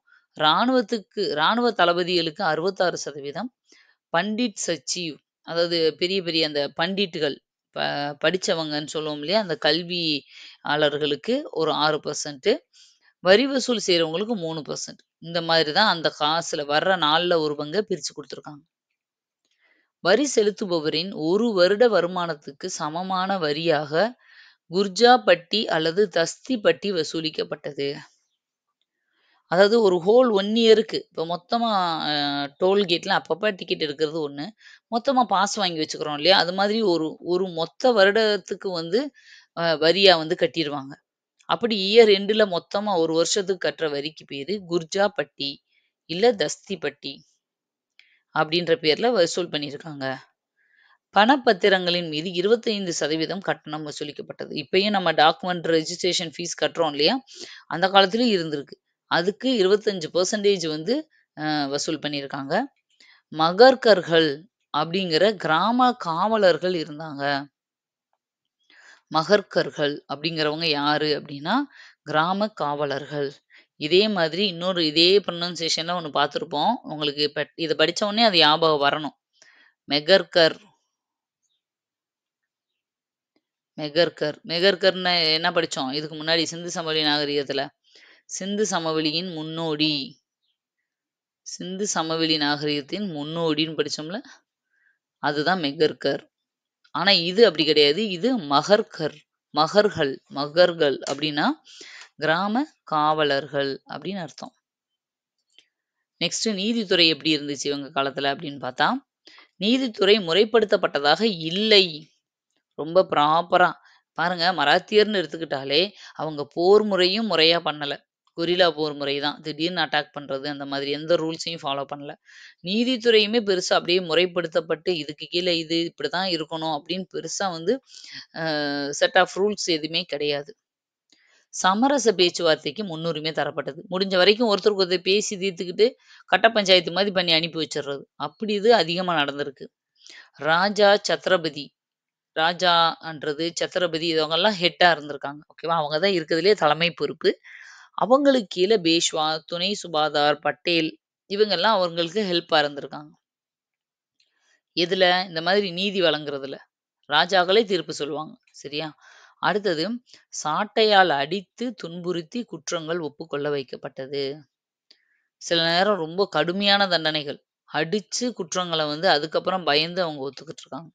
ராணுவ தளபதிகளுக்கு 66%, பண்டிட் சச்சீவ் அதாவது பெரிய பெரிய அந்த பண்டிட்டுகள் ப படிச்சவங்கன்னு சொல்லுவோம் இல்லையா? அந்த கல்வியாளர்களுக்கு ஒரு 6%, வரி வசூல் செய்றவங்களுக்கு 3%. இந்த மாதிரி தான் அந்த காசுல வர்ற 4ல 1 பங்க பிரிச்சு குடுத்துருக்காங்க. வரி செலுத்துபவரின் 1 வருட வருமானத்துக்கு சமமான வரியாக குர்ஜா பட்டி அல்லது தஸ்தி பட்டி வசூலிக்கப்பட்டது. அதாவது ஒரு ஹோல் 1 இயருக்கு இப்போ மொத்தமா டோல்கேட்ல அப்பப்ப டிக்கெட் எடுக்கிறது ஒண்ணு. மொத்தமா பாஸ் வாங்கி வச்சுக்கிறோம் இல்லையா? அது மாதிரி ஒரு ஒரு மொத்த வருடத்துக்கு வந்து வரியா வந்து கட்டிருவாங்க. அப்படி இயர் எண்டுல மொத்தமா 1 வருஷத்துக்கு கட்டுற வரிக்கு பேரு குர்ஜா பட்டி, இல்ல தஸ்தி பட்டி அப்படின்ற பேர்ல வசூல் பண்ணியிருக்காங்க. பணப்பத்திரங்களின் மீது 25% கட்டணம் வசூலிக்கப்பட்டது. இப்பயும் நம்ம டாக்குமெண்ட் ரெஜிஸ்ட்ரேஷன் ஃபீஸ் கட்டுறோம் இல்லையா? அந்த காலத்திலயும் இருந்திருக்கு. அதுக்கு 25% வந்து வசூல் பண்ணியிருக்காங்க. மகர்கர்கள் அப்படிங்கிற கிராம காவலர்கள் இருந்தாங்க. மகர்கர்கள் அப்படிங்கிறவங்க யாரு அப்படின்னா, கிராம காவலர்கள். இதே மாதிரி இன்னொரு இதே ப்ரொனன்சியேஷன்ல ஒண்ணு பார்த்திருப்போம். உங்களுக்கு இப்ப இத படிச்ச உடனே அது ஞாபகம் வரணும். மெகர்கர். மெகர்கர்ன்னு என்ன படிச்சோம்? இதுக்கு முன்னாடி சிந்து சமவெளி நாகரிகத்துல. சிந்து சமவெளியின் முன்னோடி. சிந்து சமவெளி நாகரிகத்தின் முன்னோடின்னு படிச்சோம்ல? அதுதான் மெகர்கர். ஆனா இது அப்படி கிடையாது. இது மகர்கர். மகர்கள் அப்படின்னா கிராம காவலர்கள் அப்படின்னு அர்த்தம். நெக்ஸ்ட் நீதித்துறை எப்படி இருந்துச்சு இவங்க காலத்துல அப்படின்னு பார்த்தா, நீதித்துறை முறைப்படுத்தப்பட்டதாக இல்லை. ரொம்ப ப்ராப்பரா பாருங்க மராத்தியர்ன்னு எடுத்துக்கிட்டாலே அவங்க போர் முறையும் முறையா பண்ணல. கொரில்லா போர் முறை தான். திடீர்னு அட்டாக் பண்றது அந்த மாதிரி எந்த ரூல்ஸையும் ஃபாலோ பண்ணல. நீதித்துறையுமே பெருசா அப்படியே முறைப்படுத்தப்பட்டு இதுக்கு கீழே இது இப்படிதான் இருக்கணும் அப்படின்னு பெருசா வந்து செட் ஆஃப் ரூல்ஸ் எதுவுமே கிடையாது. சமரச பேச்சுவார்த்தைக்கு முன்னுரிமை தரப்பட்டது. முடிஞ்ச வரைக்கும் ஒருத்தருக்கு ஒருத்தர் பேசி தீர்த்துக்கிட்டு கட்ட பஞ்சாயத்து மாதிரி பண்ணி அனுப்பி வச்சிடுறது. அப்படி இது அதிகமா நடந்திருக்கு. ராஜா சத்ரபதி ராஜான்றது சத்ரபதி இவங்கெல்லாம் ஹெட்டா இருந்திருக்காங்க. ஓகேவா? அவங்க தான் இருக்கிறதுலே தலைமை பொறுப்பு. அவங்களுக்கு கீழே பேஷ்வா, துணை சுபாதார், பட்டேல் இவங்கெல்லாம் அவங்களுக்கு ஹெல்ப்பா இருந்திருக்காங்க. எதுல? இந்த மாதிரி நீதி வழங்குறதுல. ராஜாக்களே தீர்ப்பு சொல்லுவாங்க. சரியா? அடுத்தது சாட்டையால் அடித்து துன்புறுத்தி குற்றங்கள் ஒப்புக்கொள்ள வைக்கப்பட்டது. சில நேரம் ரொம்ப கடுமையான தண்டனைகள். அடிச்சு குற்றங்கள வந்து அதுக்கப்புறம் பயந்து அவங்க ஒத்துக்கிட்டு இருக்காங்க.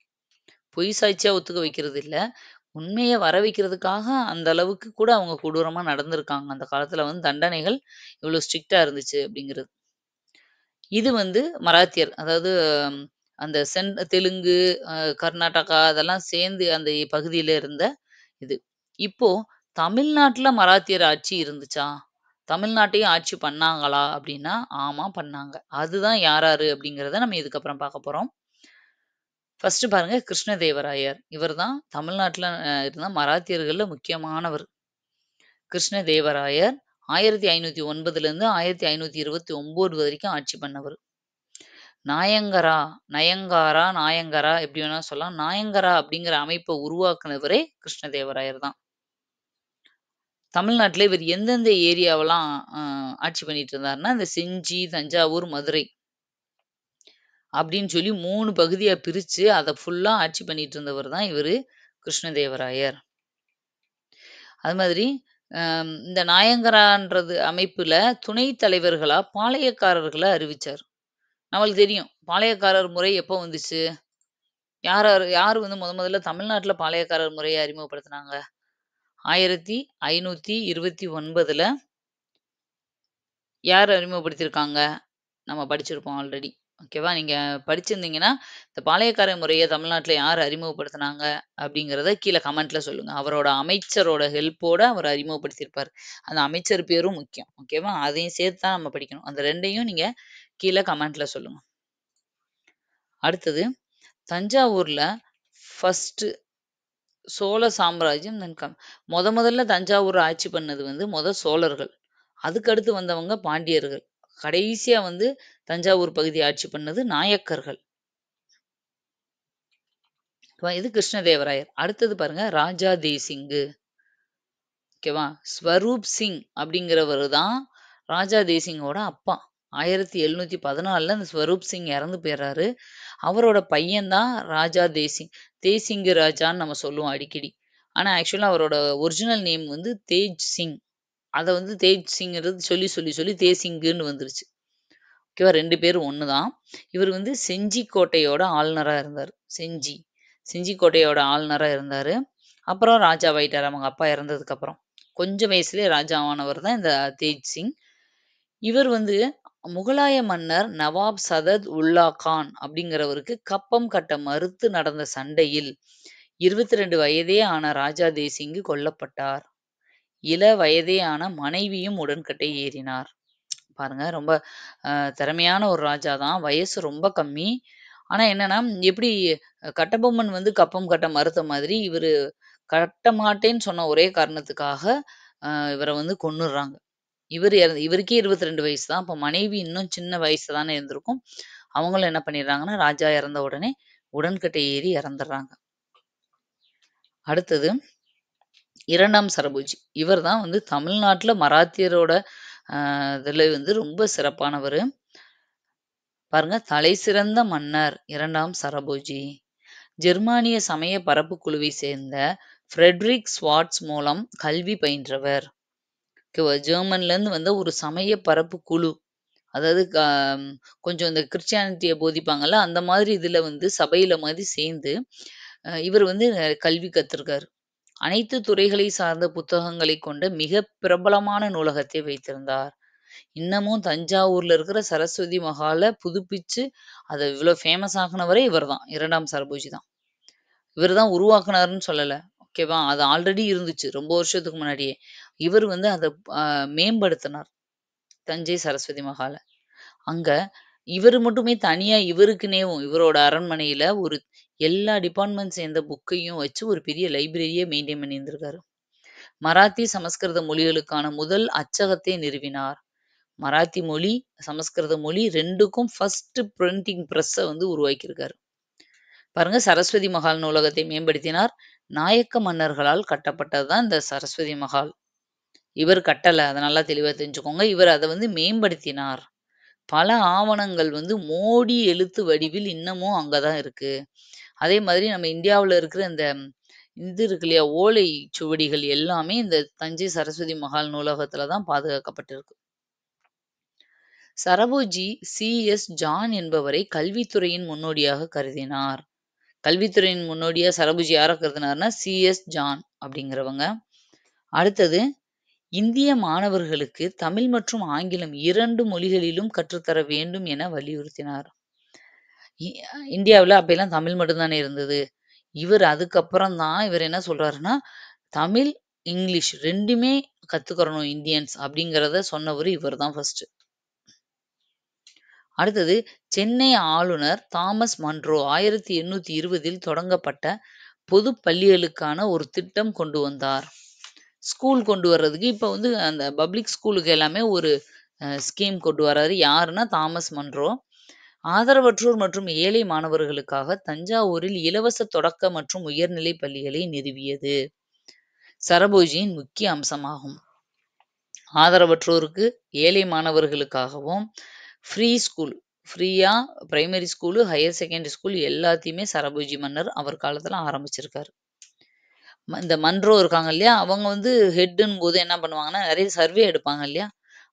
பொய் சாட்சியா ஒத்துக்க வைக்கிறது இல்ல. உண்மைய வர வைக்கிறதுக்காக அந்த அளவுக்கு கூட அவங்க கொடூரமா நடந்திருக்காங்க. அந்த காலத்துல வந்து தண்டனைகள் இவ்வளோ ஸ்ட்ரிக்ட்டா இருந்துச்சு அப்படிங்கிறது. இது வந்து மராத்தியர். அதாவது அந்த தெலுங்கு, கர்நாடகா அதெல்லாம் சேர்ந்து அந்த பகுதியில இருந்த இது. இப்போ தமிழ்நாட்டுல மராத்தியர் ஆட்சி இருந்துச்சா? தமிழ்நாட்டையும் ஆட்சி பண்ணாங்களா? அப்படின்னா, ஆமா பண்ணாங்க. அதுதான் யாராரு அப்படிங்கிறத நம்ம இதுக்கப்புறம் பார்க்க போறோம். ஃபர்ஸ்ட் பாருங்க கிருஷ்ணதேவராயர். இவர்தான் தமிழ்நாட்டுல இருந்த மராத்தியர்கள்ல முக்கியமானவர். கிருஷ்ணதேவராயர் 1509லேருந்து 1529 வரைக்கும் ஆட்சி பண்ணவர். நாயங்கரா எப்படி வேணா சொல்லலாம். நாயங்கரா அப்படிங்கிற அமைப்ப உருவாக்குனவரே கிருஷ்ணதேவராயர் தான். தமிழ்நாட்டுல இவர் எந்தெந்த ஏரியாவெல்லாம் ஆட்சி பண்ணிட்டு இருந்தாருன்னா, இந்த செஞ்சி, தஞ்சாவூர், மதுரை அப்படின்னு சொல்லி 3 பகுதியா பிரிச்சு அத ஃபுல்லா ஆட்சி பண்ணிட்டு இருந்தவர் தான் இவரு கிருஷ்ணதேவராயர். அது மாதிரி இந்த நாயங்கரான்றது அமைப்புல துணைத் தலைவர்களா பாளையக்காரர்கள அறிவிச்சார். நம்மளுக்கு தெரியும். பாளையக்காரர் முறை எப்போ வந்துச்சு? யாரு வந்து முதல்ல தமிழ்நாட்டுல பாளையக்காரர் முறைய அறிமுகப்படுத்துனாங்க? 1529ல யார் அறிமுகப்படுத்தியிருக்காங்க? நம்ம படிச்சிருப்போம் ஆல்ரெடி. ஓகேவா? நீங்க படிச்சிருந்தீங்கன்னா, இந்த பாளையக்கார முறைய தமிழ்நாட்டுல யார் அறிமுகப்படுத்துனாங்க? அப்படிங்கிறத கீழ கமெண்ட்ல சொல்லுங்க. அவரோட அமைச்சரோட ஹெல்ப்போட அவர் அறிமுகப்படுத்தியிருப்பாரு. அந்த அமைச்சர் பேரும் முக்கியம். ஓகேவா? அதையும் சேர்த்து தான் நம்ம படிக்கணும். அந்த 2யும் நீங்க கீழ கமெண்ட்ல சொல்லுங்க. அடுத்தது தஞ்சாவூர்ல ஃபர்ஸ்ட் சோழ சாம்ராஜ்யம் முதல்ல தஞ்சாவூர் ஆட்சி பண்ணது வந்து சோழர்கள். அதுக்கு அடுத்து வந்தவங்க பாண்டியர்கள். கடைசியா வந்து தஞ்சாவூர் பகுதி ஆட்சி பண்ணது நாயக்கர்கள். இது கிருஷ்ணதேவராயர். அடுத்தது பாருங்க ராஜா தேசிங்கு. ஓகேவா? ஸ்வரூப் சிங் அப்படிங்கிறவர் தான் ராஜா தேசிங்கோட அப்பா. 1714ல இந்த ஸ்வரூப் சிங் இறந்து போயிடுறாரு. அவரோட பையன் தான் ராஜா தேசிங். தேசிங்கு ராஜான்னு நம்ம சொல்லுவோம் அடிக்கடி. ஆனா ஆக்சுவலா அவரோட ஒரிஜினல் நேம் வந்து தேஜ் சிங். அத வந்து தேஜ் சிங்கிறது சொல்லி தேசிங்குன்னு வந்துருச்சு. ஓகேவா? 2 பேரும் ஒண்ணுதான். இவர் வந்து செஞ்சி கோட்டையோட ஆளுநரா இருந்தாரு. செஞ்சி கோட்டையோட ஆளுநரா இருந்தாரு. அப்புறம் ராஜாவாயிட்டாரு அவங்க அப்பா இறந்ததுக்கு அப்புறம். கொஞ்சம் வயசுலயே ராஜாவானவர் தான் இந்த தேஜ் சிங். இவர் வந்து முகலாய மன்னர் நவாப் சதத் உல்லா கான் அப்படிங்கிறவருக்கு கப்பம் கட்ட மறுத்து நடந்த சண்டையில் 22 வயதே ஆன ராஜா தேசிங்கு கொல்லப்பட்டார். இள வயதே ஆன மனைவியும் உடன்கட்டை ஏறினார். பாருங்க ரொம்ப திறமையான ஒரு ராஜா தான். வயசு ரொம்ப கம்மி. ஆனா என்னன்னா, எப்படி கட்டபொம்மன் வந்து கப்பம் கட்ட மறுத்த மாதிரி, இவரு கட்ட மாட்டேன்னு சொன்ன ஒரே காரணத்துக்காக, இவர வந்து கொன்னுடுறாங்க. இவருக்கே 22 வயசு தான். அப்ப மனைவி இன்னும் சின்ன வயசு தானே இருந்திருக்கும். அவங்களும் என்ன பண்ணிடுறாங்கன்னா, ராஜா இறந்த உடனே உடன்கட்டை ஏறி இறந்துடுறாங்க. அடுத்தது இரண்டாம் சரபோஜி. இவர் தான் வந்து தமிழ்நாட்டுல மராத்தியரோட இதுல வந்து ரொம்ப சிறப்பானவரு. பாருங்க, தலைசிறந்த மன்னர் இரண்டாம் சரபோஜி. ஜெர்மானிய சமய பரப்பு குழுவை சேர்ந்த ஃப்ரெட்ரிக் ஸ்வார்ட்ஸ் மூலம் கல்வி பயின்றவர். ஓகேவா? ஜெர்மன்ல இருந்து வந்த ஒரு சமய பரப்பு குழு. அதாவது கொஞ்சம் இந்த கிறிஸ்டியானிட்டிய போதிப்பாங்கல்ல, அந்த மாதிரி இதுல வந்து சபையில மாதிரி சேர்ந்து, இவர் வந்து கல்வி கத்திருக்காரு. அனைத்து துறைகளை சார்ந்த புத்தகங்களை கொண்ட மிக பிரபலமான நூலகத்தை வைத்திருந்தார். இன்னமும் தஞ்சாவூர்ல இருக்கிற சரஸ்வதி மஹால புதுப்பிச்சு, அத இவ்ளோ ஃபேமஸ் ஆக்குனவரே இவர்தான். 2ஆம் சரபோஜி தான். இவரு தான் உருவாக்குனாருன்னு சொல்லல. ஓகேவா? அது ஆல்ரெடி இருந்துச்சு. ரொம்ப வருஷத்துக்கு முன்னாடியே. இவரு வந்து அத அ மேம்படுத்தினார். தஞ்சை சரஸ்வதி மஹால. அங்க இவரு மட்டுமே தனியா இவருக்குன்னேவும் இவரோட அரண்மனையில ஒரு எல்லா டிபார்ட்மெண்ட் சேர்ந்த புக்கையும் வச்சு ஒரு பெரிய லைப்ரரியே மெயின்டெயின் பண்ணியிருந்திருக்காரு. மராத்தி, சமஸ்கிருத மொழிகளுக்கான முதல் அச்சகத்தை நிறுவினார். மராத்தி மொழி, சமஸ்கிருத மொழி 2க்கும் ஃபர்ஸ்ட் பிரிண்டிங் பிரஸ்ஸ வந்து உருவாக்கியிருக்காரு. பாருங்க, சரஸ்வதி மஹால் நூலகத்தை மேம்படுத்தினார். நாயக்க மன்னர்களால் கட்டப்பட்டது தான் இந்த சரஸ்வதி மஹால். இவர் கட்டல. அத நல்லா தெளிவா தெரிஞ்சுக்கோங்க. இவர் அத வந்து மேம்படுத்தினார். பல ஆவணங்கள் வந்து மோடி எழுத்து வடிவில் இன்னமும் அங்க தான் இருக்கு. அதே மாதிரி நம்ம இந்தியாவுல இருக்கிற இந்த இது இருக்கு இல்லையா? ஓலை சுவடிகள் எல்லாமே இந்த தஞ்சை சரஸ்வதி மஹால் நூலகத்துல தான் பாதுகாக்கப்பட்டிருக்கு. சரபோஜி சி.எஸ். ஜான் என்பவரை கல்வித்துறையின் முன்னோடியாக கருதினார். கல்வித்துறையின் முன்னோடியா சரபோஜி யார கருதினார்னா, சி.எஸ். ஜான் அப்படிங்கிறவங்க. அடுத்தது, இந்திய மாணவர்களுக்கு தமிழ் மற்றும் ஆங்கிலம் 2 மொழிகளிலும் கற்றுத்தர வேண்டும் என வலியுறுத்தினார். இ இந்தியாவுல அப்பல்லாம் தமிழ் மட்டும் தானே இருந்தது. அதுக்கப்புறம் தான் இவர் என்ன சொல்றாருன்னா, தமிழ், இங்கிலீஷ் 2மே கத்துக்கிறணும் இந்தியன்ஸ் அப்படிங்கிறத சொன்னவரு இவர் தான் ஃபர்ஸ்ட். அடுத்தது, சென்னை ஆளுநர் தாமஸ் மன்றோ 1820ல் தொடங்கப்பட்ட பொதுப் பள்ளிகளுக்கான ஒரு திட்டம் கொண்டு வந்தார். ஸ்கூல் கொண்டு வர்றதுக்கு இப்ப வந்து அந்த பப்ளிக் ஸ்கூலுக்கு எல்லாமே ஒரு ஸ்கீம் கொண்டு வராரு. யாருன்னா தாமஸ் மன்றோ. ஆதரவற்றோர் மற்றும் ஏழை மாணவர்களுக்காக தஞ்சாவூரில் இலவச தொடக்க மற்றும் உயர்நிலை பள்ளிகளை நிறுவியது சரபோஜியின் முக்கிய அம்சமாகும். ஆதரவற்றோருக்கு, ஏழை மாணவர்களுக்காகவும் ஃப்ரீ ஸ்கூல், ஃப்ரீயா primary school, higher secondary school எல்லாத்தையுமே சரபோஜி மன்னர் அவர் காலத்துல ஆரம்பிச்சிருக்காரு. இந்த மன்றோ இருக்காங்க இல்லையா? அவங்க வந்து ஹெட்டுன்னு போது என்ன பண்ணுவாங்கன்னா, நெறைய சர்வே எடுப்பாங்க இல்லையா?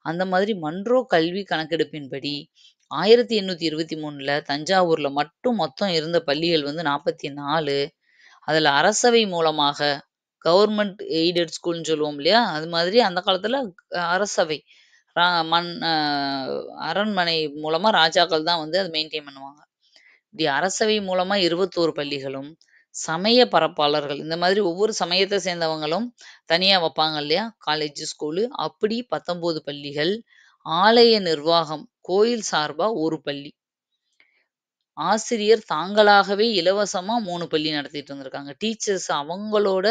அந்த மாதிரி மன்றோ கல்வி கணக்கெடுப்பின்படி 1823ல தஞ்சாவூர்ல மட்டும் மொத்தம் இருந்த பள்ளிகள் வந்து 44. அதுல அரசவை மூலமாக கவர்மெண்ட் எய்டட் ஸ்கூல்ன்னு சொல்லுவோம் இல்லையா? அது மாதிரி அந்த காலத்துல அரசவை ரா மன் அ அரண்மனை மூலமா ராஜாக்கள் தான் வந்து அத மெயின்டெயின் பண்ணுவாங்க. இப்படி அரசவை மூலமா 21 பள்ளிகளும், சமய பரப்பாளர்கள் இந்த மாதிரி ஒவ்வொரு சமயத்த சேர்ந்தவங்களும் தனியா வப்பாங்க இல்லையா? காலேஜ், ஸ்கூலு அப்படி 19 பள்ளிகள், ஆலய நிர்வாகம், கோயில் சார்பா 1 பள்ளி. ஆசிரியர் தாங்களாகவே இலவசமா 3 பள்ளி நடத்திட்டு இருந்திருக்காங்க. டீச்சர்ஸ் அவங்களோட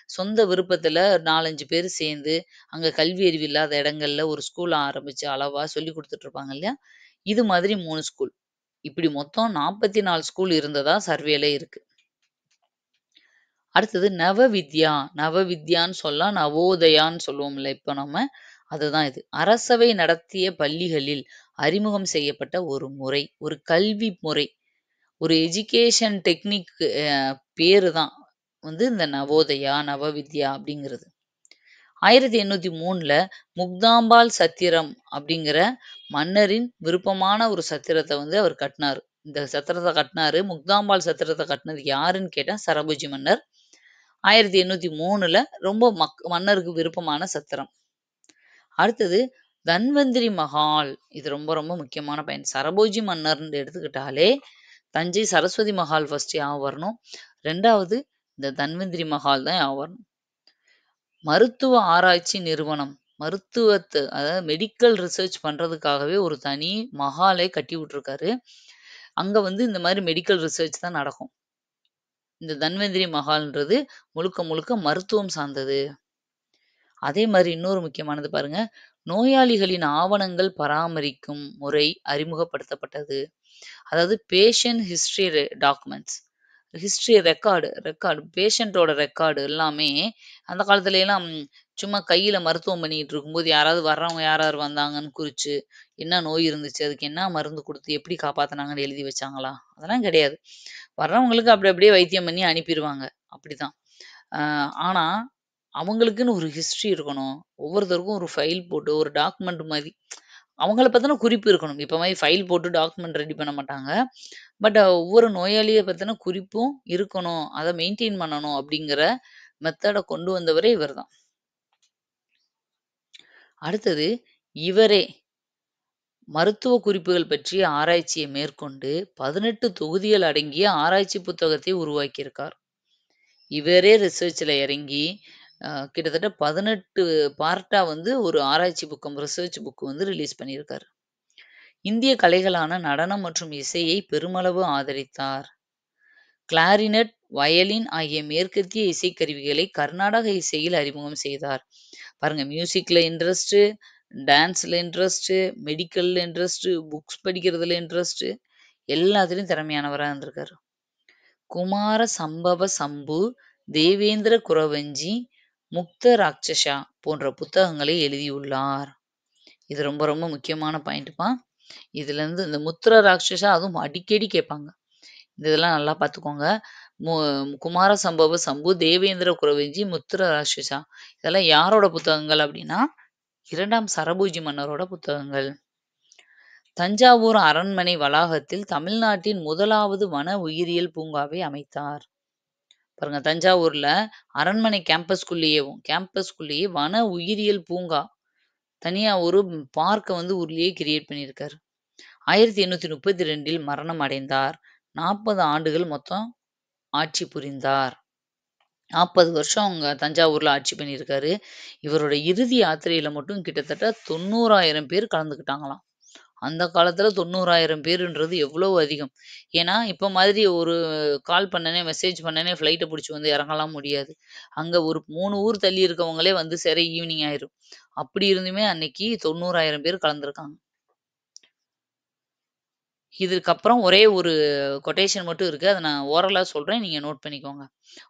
சொந்த விருப்பத்துல 4, 5 பேர் சேர்ந்து, அங்க கல்வி அறிவு இல்லாத இடங்கள்ல ஒரு ஸ்கூல் ஆரம்பிச்சு அளவா சொல்லிக் குடுத்துட்டு இருப்பாங்க இல்லையா? இது மாதிரி 3 ஸ்கூல். இப்படி மொத்தம் 44 ஸ்கூல் இருந்ததா சர்வேல இருக்கு. அடுத்தது நவவித்யா. நவவித்யான்னு சொல்லலாம். நவோதயான்னு சொல்லுவோம்ல இப்ப நம்ம. அதுதான் இது. அரசவை நடத்திய பள்ளிகளில் அறிமுகம் செய்யப்பட்ட ஒரு முறை. ஒரு கல்வி முறை. ஒரு எஜுகேஷன் டெக்னிக் பேரு தான் வந்து இந்த நவோதயா, நவவித்யா அப்படிங்கிறது. 1803ல முக்தாம்பாள் சத்திரம் அப்படிங்கிற மன்னரின் விருப்பமான ஒரு சத்திரத்த வந்து அவர் கட்டினாரு. இந்த சத்திரத்த கட்டினாரு. முக்தாம்பாள் சத்திரத்த கட்டினது யாருன்னு கேட்டா சரபோஜி மன்னர். 1803ல ரொம்ப மன்னருக்கு விருப்பமான சத்திரம். அடுத்தது தன்வந்திரி மஹால். இது ரொம்ப ரொம்ப முக்கியமான பயன். சரபோஜி மன்னர்ன்னு எடுத்துக்கிட்டாலே தஞ்சை சரஸ்வதி மஹால் ஃபர்ஸ்ட் ஞாபகம் வரணும். 2வது இந்த தன்வந்திரி மஹால் தான் ஞாபகம் வரணும். மருத்துவ ஆராய்ச்சி நிறுவனம். அதாவது மெடிக்கல் ரிசர்ச் பண்றதுக்காகவே ஒரு தனி மஹாலே கட்டி விட்டுருக்காரு. அங்க வந்து இந்த மாதிரி மெடிக்கல் ரிசர்ச் தான் நடக்கும். இந்த தன்வந்திரி மஹால்ன்றது முழுக்க முழுக்க மருத்துவம் சார்ந்தது. அதே மாதிரி இன்னொரு முக்கியமானது பாருங்க. நோயாளிகளின் ஆவணங்கள் பராமரிக்கும் முறை அறிமுகப்படுத்தப்பட்டது. அதாவது patient history documents. History record பேஷண்ட்டோட ரெக்கார்டு எல்லாமே அந்த காலத்துலலாம் சும்மா கையில மருத்துவம் பண்ணிட்டு இருக்கும்போது யாராவது வர்றவங்க யார் யார் வந்தாங்கன்னு குறிச்சு, என்ன நோய் இருந்துச்சு, அதுக்கு என்ன மருந்து குடுத்து எப்படி காப்பாத்துனாங்கன்னு எழுதி வச்சாங்களா? அதெல்லாம் கிடையாது. வர்றவங்களுக்கு அப்படி அப்படியே வைத்தியம் பண்ணி அனுப்பிருவாங்க. அப்படிதான். அ ஆனா, அவங்களுக்குன்னு ஒரு ஹிஸ்ட்ரி இருக்கணும். ஒவ்வொருத்தருக்கும் ஒரு ஃபைல் போட்டு ஒரு டாக்குமெண்ட் மாரி அவங்கள பத்தின குறிப்பு இருக்கணும். இப்ப மாரி ஃபைல் போட்டு டாக்குமெண்ட் ரெடி பண்ண மாட்டாங்க. பட் ஒவ்வொரு நோயாளிய பத்தின குறிப்பும் இருக்கணும். அத மெயின்டெயின் பண்ணணும் அப்படிங்கிற மெத்தட கொண்டு வந்தவரே இவர்தான். அடுத்தது இவரே மருத்துவ குறிப்புகள் பற்றிய ஆராய்ச்சியை மேற்கொண்டு 18 தொகுதிகள் அடங்கிய ஆராய்ச்சி புத்தகத்தை உருவாக்கியிருக்கார். இவரே ரிசர்ச்ல இறங்கி கிட்டத்தட்ட 18 பார்ட்டா வந்து ஒரு ஆராய்ச்சி புக்கம், ரிசர்ச் புக் வந்து ரிலீஸ் பண்ணியிருக்காரு. இந்திய கலைகளான நடனம் மற்றும் இசையை பெருமளவு ஆதரித்தார். கிளாரினட், வயலின் ஆகிய மேற்கத்திய இசைக்கருவிகளை கர்நாடக இசையில் அறிமுகம் செய்தார். பாருங்க மியூசிக்ல இன்ட்ரெஸ்ட், டான்ஸ்ல இன்ட்ரெஸ்ட், மெடிக்கல்ல இன்ட்ரெஸ்ட், புக்ஸ் படிக்கிறதுல இன்ட்ரெஸ்ட், எல்லாத்துலயும் திறமையானவரா இருந்திருக்காரு. குமார சம்பவ சம்பு, தேவேந்திர குறவஞ்சி, முக்த ராட்சசா போன்ற புத்தகங்களை எழுதியுள்ளார். இது ரொம்ப ரொம்ப முக்கியமான பாயிண்ட்ப்பா. இதுல இருந்து இந்த முத்திர ராட்சசா அதுவும் அடிக்கடி கேட்பாங்க. இந்த இதெல்லாம் நல்லா பார்த்துக்கோங்க. மு குமார சம்பவ சம்பு, தேவேந்திர குறவஞ்சி, முத்திர ராட்சசா இதெல்லாம் யாரோட புத்தகங்கள் அப்படின்னா, 2ஆம் சரபோஜி மன்னரோட புத்தகங்கள். தஞ்சாவூர் அரண்மனை வளாகத்தில் தமிழ்நாட்டின் முதலாவது வன உயிரியல் பூங்காவை அமைத்தார். பாருங்க தஞ்சாவூர்ல அரண்மனை கேம்பஸ்குள்ளேயே வன உயிரியல் பூங்கா தனியா ஒரு பார்க்க வந்து ஊர்லயே கிரியேட் பண்ணியிருக்காரு. 1832 மரணம் அடைந்தார். 40 ஆண்டுகள் மொத்தம் ஆட்சி புரிந்தார். 40 வருஷம் அங்க தஞ்சாவூர்ல ஆட்சி பண்ணியிருக்காரு. இவரோட இறுதி யாத்திரையில மட்டும் கிட்டத்தட்ட 90,000 பேர் கலந்துக்கிட்டாங்களாம். அந்த காலத்துல 90,000 பேருன்றது எவ்வளவு அதிகம். ஏன்னா, இப்ப மாதிரி ஒரு கால் பண்ணனே, மெசேஜ் பண்ணனே ஃப்ளைட்ட புடிச்சு வந்து இறங்கலாம் முடியாது. அங்க ஒரு 3 ஊர் தள்ளி இருக்கவங்களே வந்து சேர ஈவினிங் ஆயிரும். அப்படி இருந்துமே அன்னைக்கு 90,000 பேர் கலந்துருக்காங்க. இதுக்கப்புறம் ஒரே ஒரு கொட்டேஷன் மட்டும் இருக்கு. அத நான் ஓரலா சொல்றேன். நீங்க நோட் பண்ணிக்கோங்க.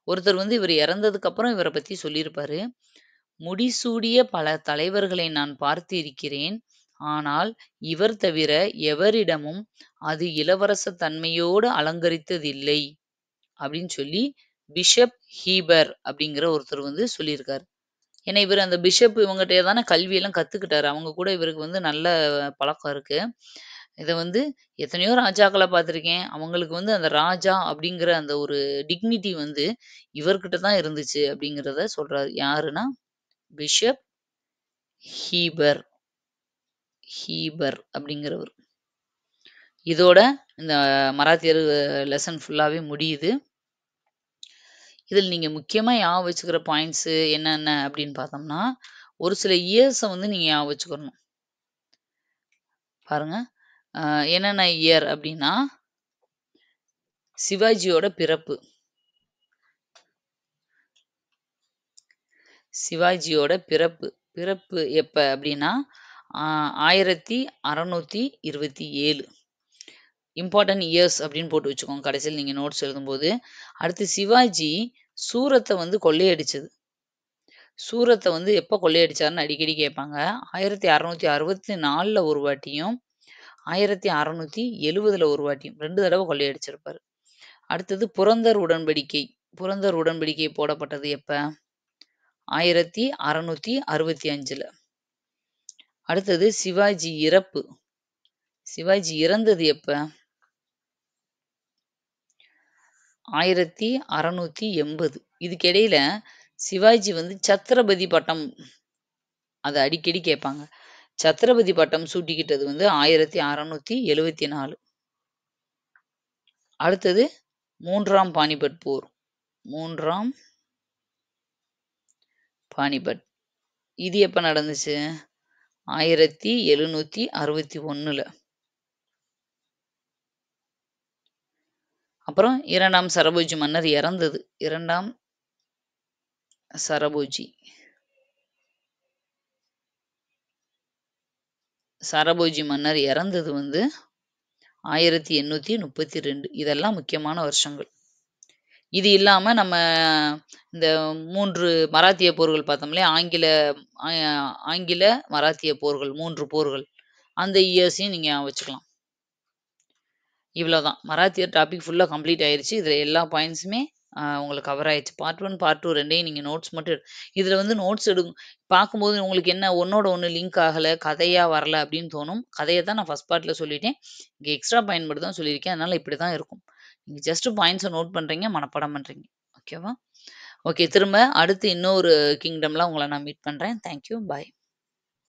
ஒருத்தர் வந்து இவரு இறந்ததுக்கு அப்புறம் இவர பத்தி சொல்லியிருப்பாரு. முடிசூடிய பல தலைவர்களை நான் பார்த்து இருக்கிறேன். ஆனால் இவர் தவிர எவரிடமும் அது இளவரச தன்மையோடு அலங்கரித்ததில்லை. அப்படின்னு சொல்லி பிஷப் ஹீபர் அப்படிங்கிற ஒருத்தர் வந்து சொல்லியிருக்காரு. ஏன்னா இவரு அந்த பிஷப் இவங்கட்ட தானே கல்வியெல்லாம் கத்துக்கிட்டாரு. அவங்க கூட இவருக்கு வந்து நல்ல பழக்கம் இருக்கு. இத வந்து எத்தனையோ ராஜாக்கள பார்த்துருக்கேன். அவங்களுக்கு வந்து அந்த ராஜா அப்படிங்கிற அந்த ஒரு டிக்னிட்டி வந்து இவர்கிட்ட தான் இருந்துச்சு அப்படிங்கிறத சொல்றாரு. யாருன்னா பிஷப் ஹீபர் ஹீபர் அப்படிங்கிறவர். இதோட இந்த மராத்தியர் லெசன் ஃபுல்லாவே முடியுது. இதில் நீங்க முக்கியமா ஞாபகம் வச்சுக்கிற பாயிண்ட்ஸ் என்னென்ன அப்படின்னு பார்த்தோம்னா, ஒரு சில இயர்ஸ வந்து நீங்க ஞாபகம் வச்சுக்கணும். பாருங்க. என்னென்ன இயர் அப்படின்னா, சிவாஜியோட பிறப்பு. சிவாஜியோட பிறப்பு. பிறப்பு எப்ப அப்படின்னா, 1627. இம்பார்ட்டன்ட் இயர்ஸ் அப்படின்னு போட்டு வச்சுக்கோங்க. கடைசியில நீங்க நோட்ஸ் எழுதும்போது. அடுத்து சிவாஜி சூரத்த வந்து கொள்ளையடிச்சது. சூரத்த வந்து எப்ப கொள்ளையடிச்சாருன்னு அடிக்கடி கேட்பாங்க. 1664ல ஒரு வாட்டியும், 1670ல ஒரு வாட்டியும் 2 தடவ கொள்ளையடிச்சிருப்பாரு. அடுத்தது புரந்தர் உடன்படிக்கை. புரந்தர் உடன்படிக்கை போடப்பட்டது எப்ப? 1665ல. அடுத்தது சிவாஜி இறப்பு. சிவாஜி இறந்தது எப்ப? 1680. இதுக்கு இடையில சிவாஜி வந்து சத்ரபதி பட்டம் அத அடிக்கடி கேட்பாங்க. சத்ரபதி பட்டம் சூட்டிக்கிட்டது வந்து 1674. அடுத்தது 3ஆம் பானிபட் போர். 3ஆம் பானிபட். இது எப்ப நடந்துச்சு? 1761ல. அப்புறம் 2ஆம் சரபோஜி மன்னர் இறந்தது. 2ஆம் சரபோஜி. சரபோஜி மன்னர் இறந்தது வந்து 1832. இதெல்லாம் முக்கியமான வருஷங்கள். இது இல்லாம நம்ம இந்த 3 மராத்திய போர்கள் பார்த்தோம் இல்லையா? ஆ ஆங்கில, மராத்திய போர்கள் 3 போர்கள். அந்த இயர்ஸையும் நீங்க வச்சுக்கலாம். இவ்வளோதான். மராத்தியர் டாபிக் ஃபுல்லா கம்ப்ளீட் ஆயிருச்சு. இதுல எல்லா பாயிண்ட்ஸுமே உங்களுக்கு கவர் ஆயிருச்சு. பார்ட் 1, பார்ட் 2 2யும் நீங்க நோட்ஸ் மட்டும் இதுல வந்து நோட்ஸ் பார்க்கும்போது உங்களுக்கு என்ன ஒண்ணோட ஒண்ணு லிங்க் ஆகல, கதையா வரல அப்படின்னு தோணும். கதைய தான் நான் ஃபர்ஸ்ட் பார்ட்ல சொல்லிட்டேன். இங்க எக்ஸ்ட்ரா பாயிண்ட் மட்டும் தான் சொல்லியிருக்கேன். அதனால இப்படி தான் இருக்கும். நீங்க ஜஸ்ட் பாயிண்ட்ஸ நோட் பண்றீங்க, மனப்பாடம் பண்றீங்க. ஓகேவா? ஓகே. திரும்ப அடுத்து இன்னொரு கிங்டம்ல உங்கள நான் மீட் பண்றேன். Thank you. பாய்.